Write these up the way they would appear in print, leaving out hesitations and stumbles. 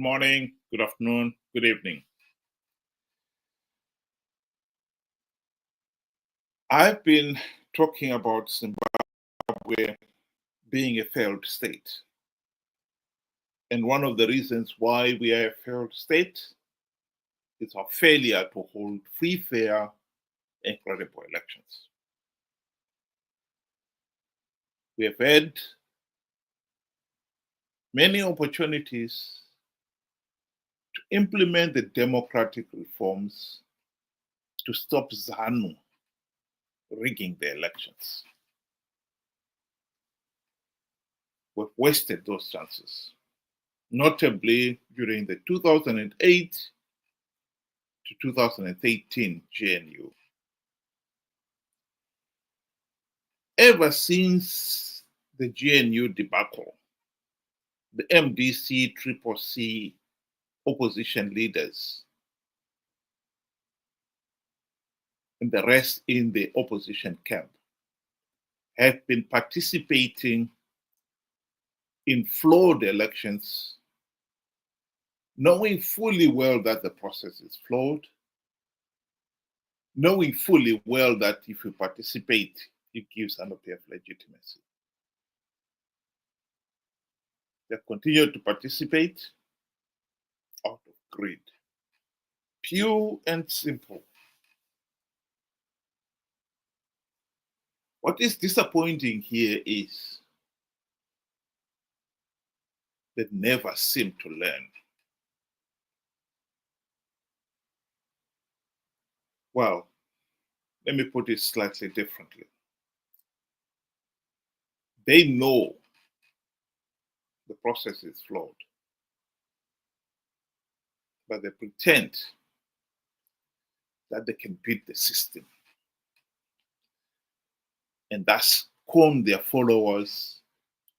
morning, good afternoon, good evening. I've been talking about Zimbabwe being a failed state. And one of the reasons why we are a failed state is our failure to hold free, fair, and credible elections. We have had many opportunities to implement the democratic reforms to stop Zanu rigging the elections. We've wasted those chances, notably during the 2008 to 2013 GNU. Ever since the GNU debacle, the MDC, CCC opposition leaders and the rest in the opposition camp have been participating in flawed elections, knowing fully well that the process is flawed, knowing fully well that if you participate, it gives Zanu PF legitimacy. They continue to participate out of greed. Pure and simple. What is disappointing here is they never seem to learn. Well, let me put it slightly differently. They know the process is flawed, but they pretend that they can beat the system and thus con their followers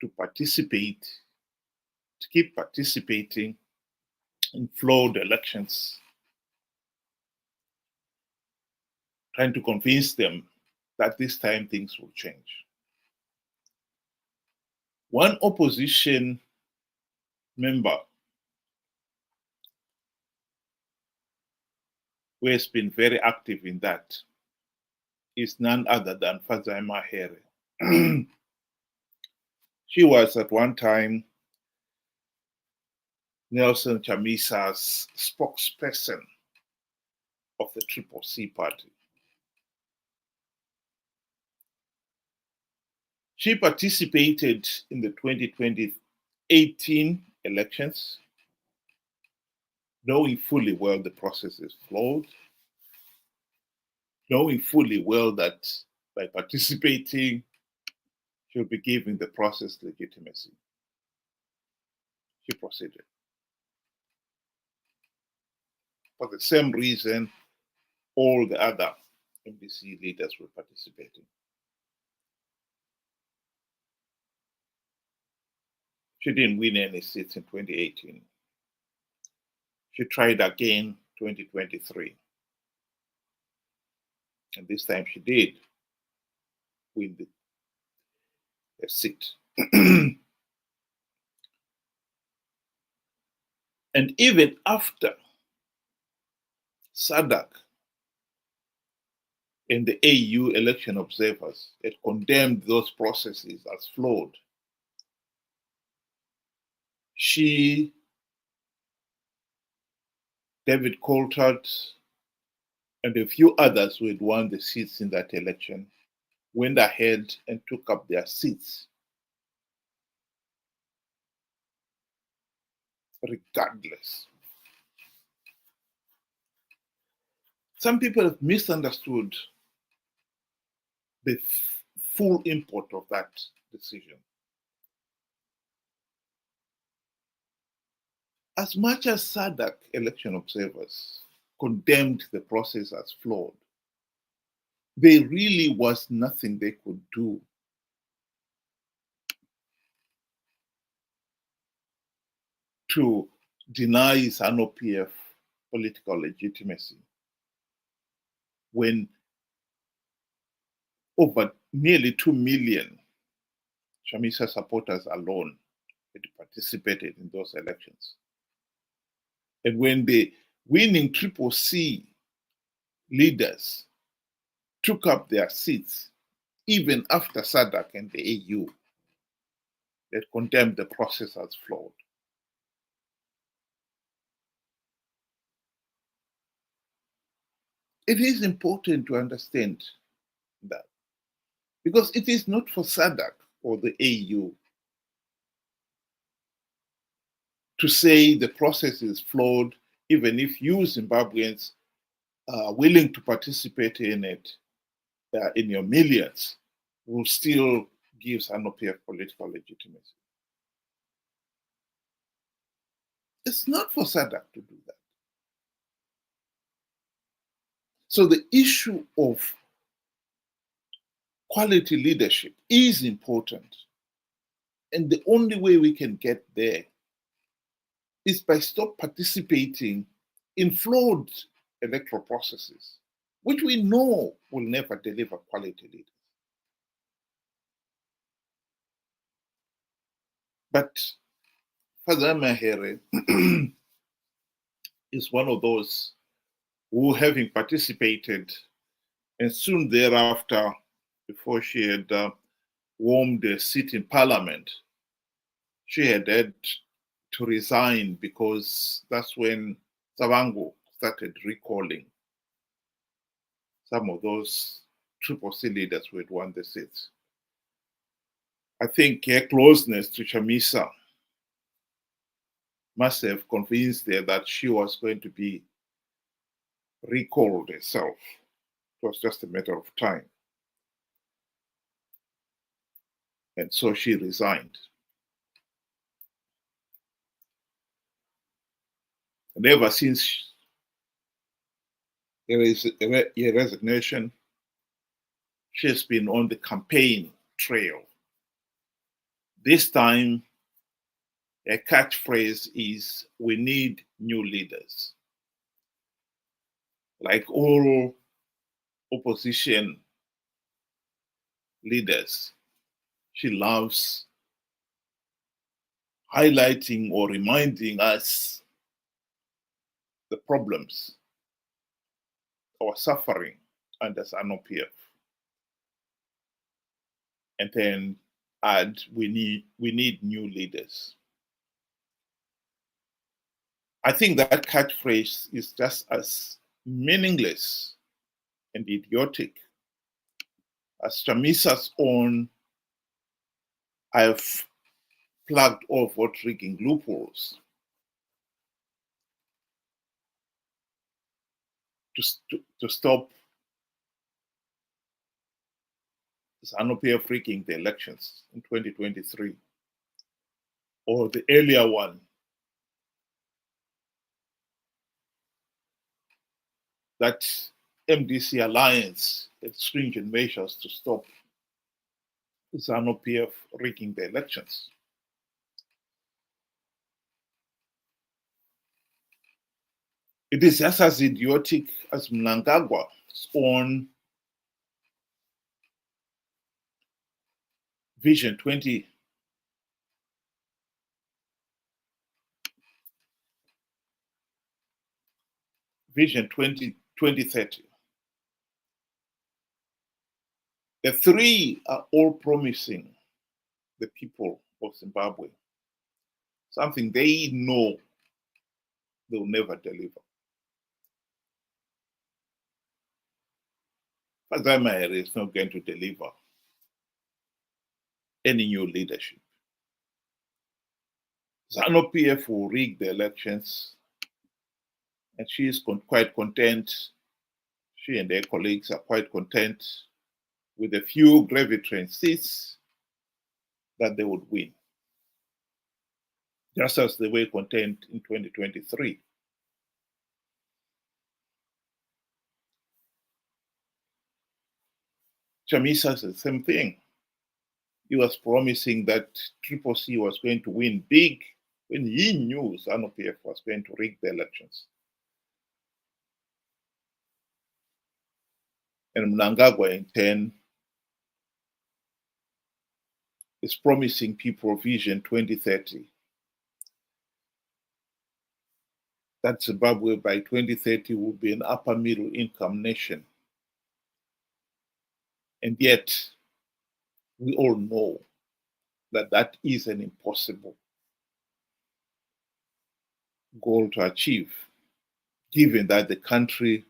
to participate, to keep participating in flawed elections, trying to convince them that this time things will change. One opposition member who has been very active in that is none other than Mahere. She was at one time Nelson Chamisa's spokesperson of the CCC party. She participated in the 2018 elections, knowing fully well the process is flawed, knowing fully well that by participating, she'll be giving the process legitimacy. She proceeded. For the same reason, all the other MDC leaders were participating. She didn't win any seats in 2018. She tried again 2023. And this time she did win a seat. And even after SADC and the AU election observers had condemned those processes as flawed, she, David Coltart, and a few others who had won the seats in that election went ahead and took up their seats, regardless. Some people have misunderstood the full import of that decision. As much as SADC election observers condemned the process as flawed, there really was nothing they could do to deny Zanu PF political legitimacy when over nearly 2 million Chamisa supporters alone had participated in those elections. And when the winning Triple C leaders took up their seats, even after SADC and the AU, they condemned the process as flawed. It is important to understand that, because it is not for SADC or the AU to say the process is flawed, even if you Zimbabweans are willing to participate in it in your millions, will still give Zanu PF political legitimacy. It's not for SADC to do that. So the issue of quality leadership is important. And the only way we can get there is by stop participating in flawed electoral processes, which we know will never deliver quality leaders. But Father Mahere is one of those who, having participated, and soon thereafter, before she had warmed a seat in parliament, she had to resign, because that's when Savango started recalling some of those Triple C leaders who had won the seats. I think her closeness to Chamisa must have convinced her that she was going to be recalled herself. It was just a matter of time. And so she resigned. And ever since her resignation, she has been on the campaign trail. This time, her catchphrase is, "We need new leaders." Like all opposition leaders, she loves highlighting or reminding us the problems, our suffering under Zanu PF. And then add, we need new leaders. I think that catchphrase is just as meaningless and idiotic as Chamisa's own, "I've plugged all vote rigging loopholes to stop Zanu PF rigging the elections in 2023, or the earlier one, that MDC alliance had stringent measures to stop Zanu PF rigging the elections. It is just as idiotic as Mnangagwa's own Vision 2030. The three are all promising the people of Zimbabwe something they know they'll never deliver. Father Mahere is not going to deliver any new leadership. Zanu PF will rig the elections, and she is quite content. She and her colleagues are quite content with a few gravy train seats that they would win, just as they were content in 2023. Chamisa is the same thing. He was promising that Triple C was going to win big when he knew Zanu PF was going to rig the elections. And Mnangagwa, in turn, is promising people Vision 2030. that Zimbabwe by 2030 will be an upper middle income nation. And yet, we all know that that is an impossible goal to achieve, given that the country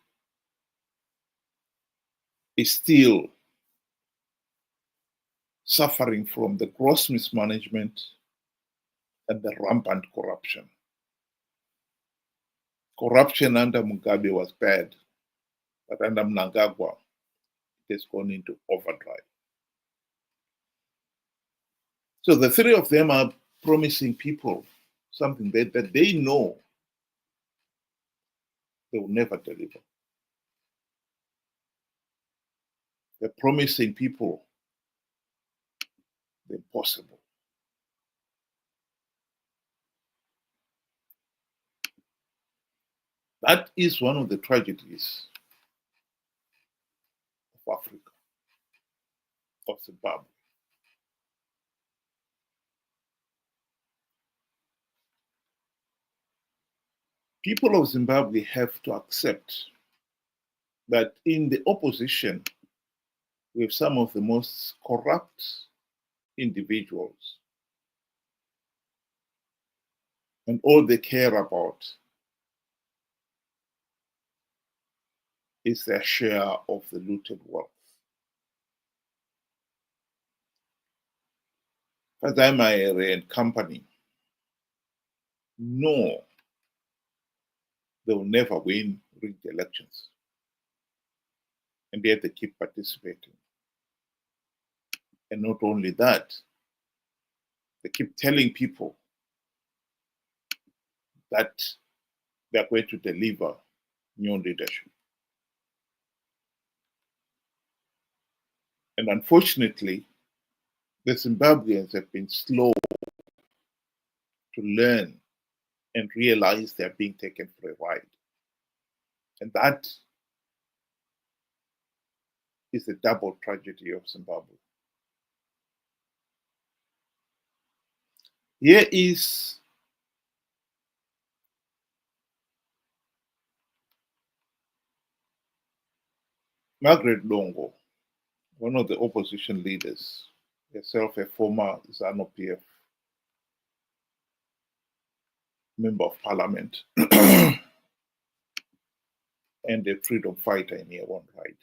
is still suffering from the gross mismanagement and the rampant corruption. Corruption under Mugabe was bad, but under Mnangagwa, it has gone into overdrive. So the three of them are promising people something that they know they will never deliver. They're promising people the impossible. That is one of the tragedies of Africa, of Zimbabwe. People of Zimbabwe have to accept that in the opposition, we have some of the most corrupt individuals. And all they care about is their share of the looted wealth. Mahere and company know they will never win rigged elections. And yet they keep participating. And not only that, they keep telling people that they're going to deliver new leadership. And unfortunately, the Zimbabweans have been slow to learn and realize they're being taken for a ride. And that is the double tragedy of Zimbabwe. Here is Margaret Longo, one of the opposition leaders, herself a former Zanu PF member of parliament and a freedom fighter in her own right,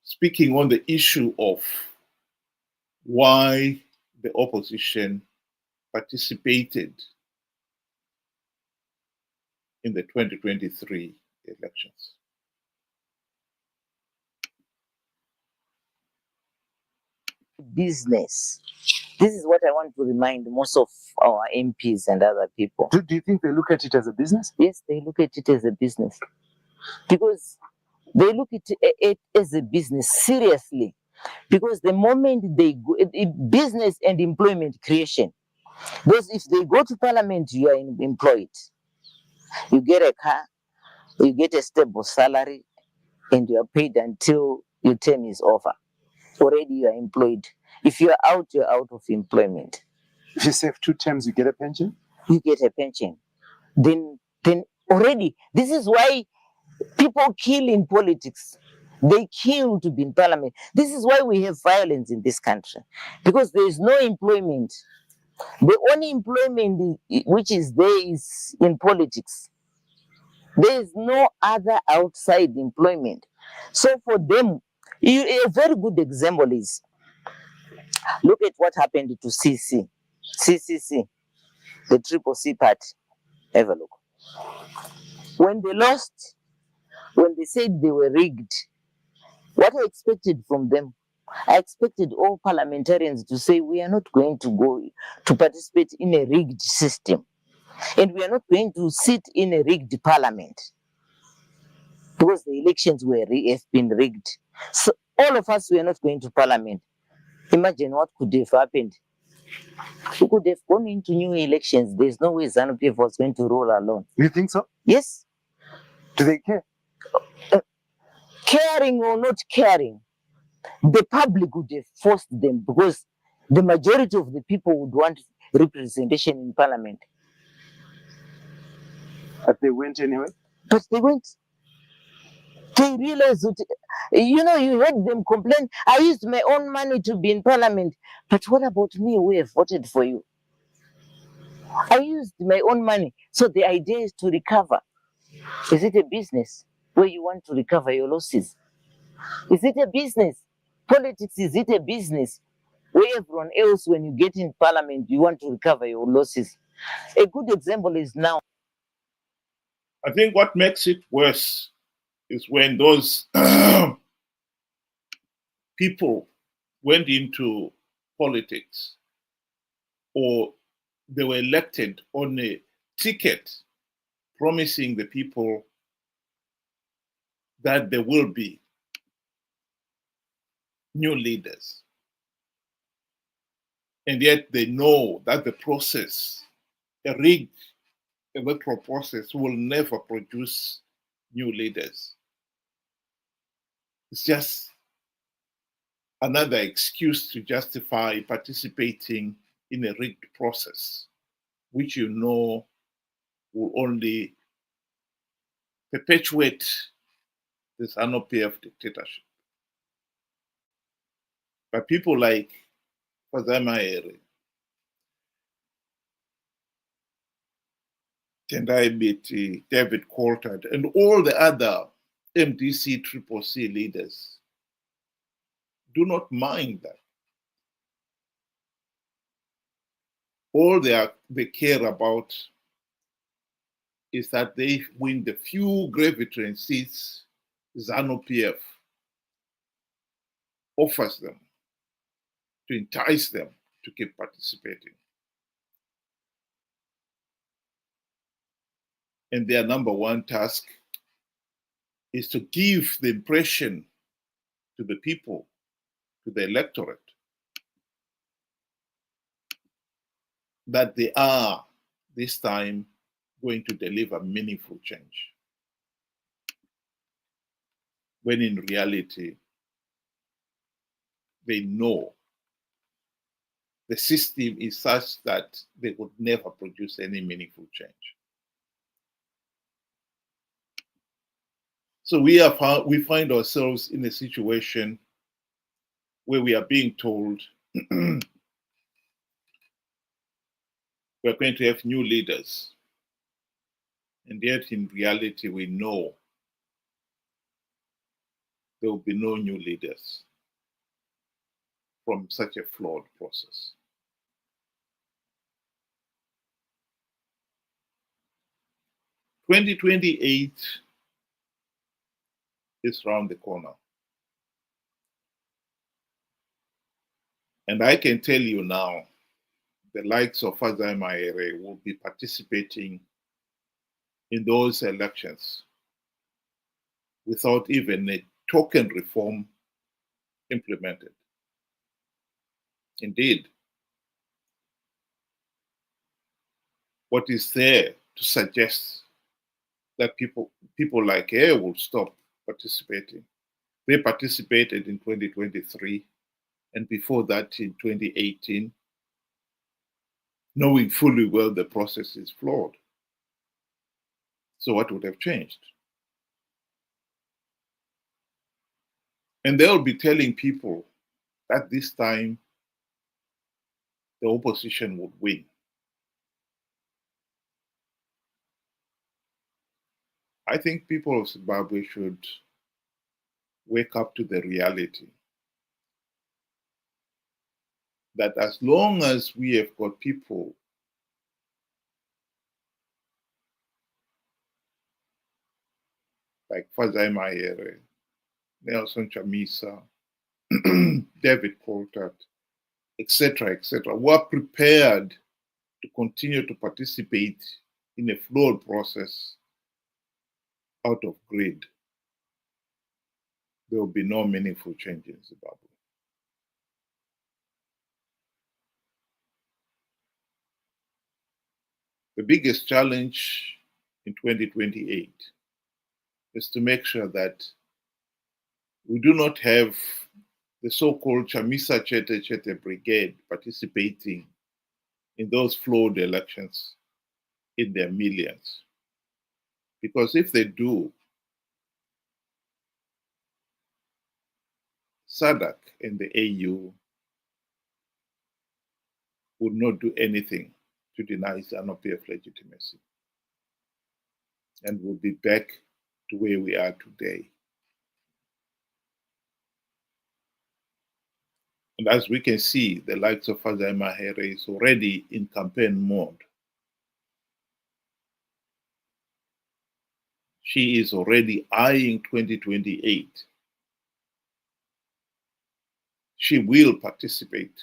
speaking on the issue of why the opposition participated in the 2023 elections. Business. This is what I want to remind most of our MPs and other people. Do you think they look at it as a business? Yes, they look at it as a business. Because they look at it as a business seriously. Because the moment they go, business and employment creation, because if they go to parliament, you are employed. You get a car, you get a stable salary, and you are paid until your term is over. Already you are employed. If you are out, you're out of employment. If you serve 2 terms, you get a pension? You get a pension. Then already, this is why people kill in politics. They kill to be in parliament. This is why we have violence in this country. Because there is no employment. The only employment which is there is in politics. There is no other outside employment. So for them, a very good example is, look at what happened to CCC, the Triple C party. Have a look. When they lost, when they said they were rigged, what I expected from them, I expected all parliamentarians to say, we are not going to go to participate in a rigged system. And we are not going to sit in a rigged parliament. Because the elections have been rigged. So all of us were not going to parliament. Imagine what could have happened. We could have gone into new elections. There's no way Zanu PF was going to roll alone. You think so? Yes. Do they care? Caring or not caring, the public would have forced them, because the majority of the people would want representation in parliament. But they went anyway. But they went. They realized that, you heard them complain, I used my own money to be in parliament. But what about me who have voted for you? I used my own money. So the idea is to recover. Is it a business where you want to recover your losses? Is it a business? Politics, is it a business where everyone else, when you get in parliament, you want to recover your losses? A good example is now. I think what makes it worse is when those people went into politics or they were elected on a ticket promising the people that there will be new leaders. And yet they know that the process, a rigged electoral process, will never produce new leaders. It's just another excuse to justify participating in a rigged process, which you know will only perpetuate the Zanu PF dictatorship. But people like Mahere, Tendai Biti, David Coltart, and all the other MDC Triple C leaders do not mind that. All they care about is that they win the few gravitron seats Zanu PF offers them to entice them to keep participating. And their number one task is to give the impression to the people, to the electorate, that they are this time going to deliver meaningful change. When in reality, they know the system is such that they would never produce any meaningful change. So we find ourselves in a situation where we are being told we're going to have new leaders. And yet in reality, we know there will be no new leaders from such a flawed process. – 2028 is around the corner. And I can tell you now, the likes of Mahere will be participating in those elections without even a token reform implemented. Indeed, what is there to suggest that people like Mahere will stop participating? They participated in 2023 and before that in 2018, knowing fully well the process is flawed. So what would have changed? And they'll be telling people that this time the opposition would win. I think people of Zimbabwe should wake up to the reality that as long as we have got people like Mahere, Nelson Chamisa, David Coltart, etc., who are prepared to continue to participate in a flawed process out of greed, there will be no meaningful change in Zimbabwe. The biggest challenge in 2028 is to make sure that we do not have the so-called Chamisa Chete brigade participating in those flawed elections in their millions. Because if they do, SADC and the AU would not do anything to deny Zanu PF legitimacy. And we'll be back to where we are today. And as we can see, the likes of Mahere is already in campaign mode. She is already eyeing 2028. She will participate,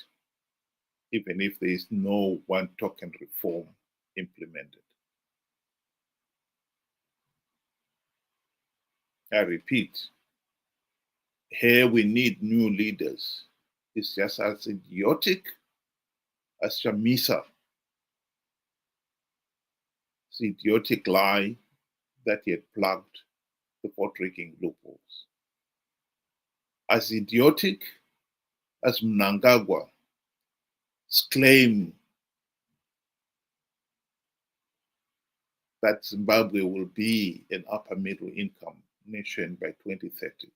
even if there is no one token reform implemented. I repeat, here we need new leaders. It's just as idiotic as Chamisa. It's an idiotic lie that he had plugged the vote-rigging loopholes. As idiotic as Mnangagwa's claim that Zimbabwe will be an upper middle income nation by 2030.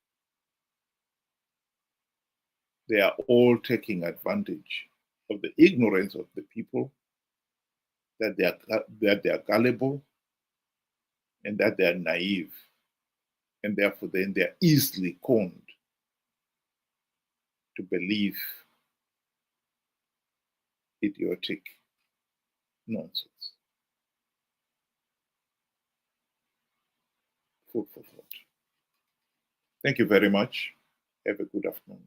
They are all taking advantage of the ignorance of the people, that they are gullible, and that they are naive, and therefore then they are easily conned to believe idiotic nonsense. Food for thought. Thank you very much. Have a good afternoon.